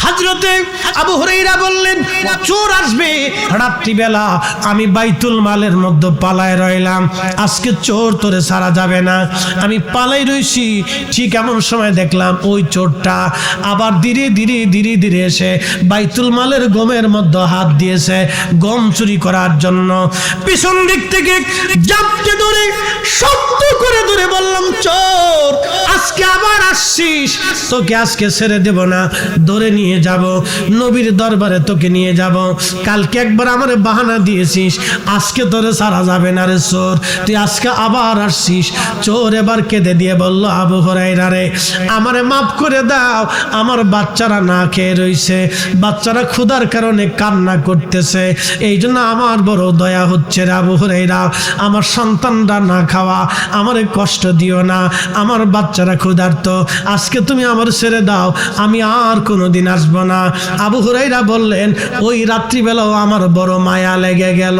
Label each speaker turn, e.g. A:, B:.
A: হযরতে আবু হুরায়রা বললেন, চোর আসবে রাত্রিবেলা, আমি বাইতুল মালের মধ্যে পালায় রইলাম, আজকে চোর তোরে ছাড়া যাবে না। আমি পালাই রইছি, ঠিক এমন সময় দেখলাম ওই চোরটা আবার ধীরে ধীরে ধীরে ধীরে এসে বাইতুল মালের গমের মধ্যে হাত দিয়েছে গম চুরি করার জন্য। পিছন দিক থেকে জাপটে ধরে শব্দ করে ধরে বললাম, চোর আজকে আবার আসছিস, তোকে আজকে ছেড়ে দেব না, ধরে নিয়ে যাব, নবীর দরবারে তোকে নিয়ে যাব। কালকে একবার আমার বাহানা দিয়েছিস, আজকে তোরে ছাড়া যাবে না রে চোর, তুই আজকে আবার আসছিস। চোর এবার কেঁদে দিয়ে বলল, আবু হুরায়রা রে, আমারে মাফ করে দাও, আমার বাচ্চারা না খেয়ে রইছে, বাচ্চারা ক্ষুধার কারণে কান্না করতেছে, এই জন্য আমার বড় দয়া হচ্ছে রে আবু হুরায়রা, আমার সন্তানরা না খাওয়া, আমারে কষ্ট দিও না, আমার বাচ্চারা ক্ষুধার্ত, আজকে তুমি আমার ছেড়ে দাও, আমি আর কোনোদিন আসবো না। আবু হুরায়রা বললেন, ওই রাত্রিবেলাও আমার বড় মায়া লেগে গেল।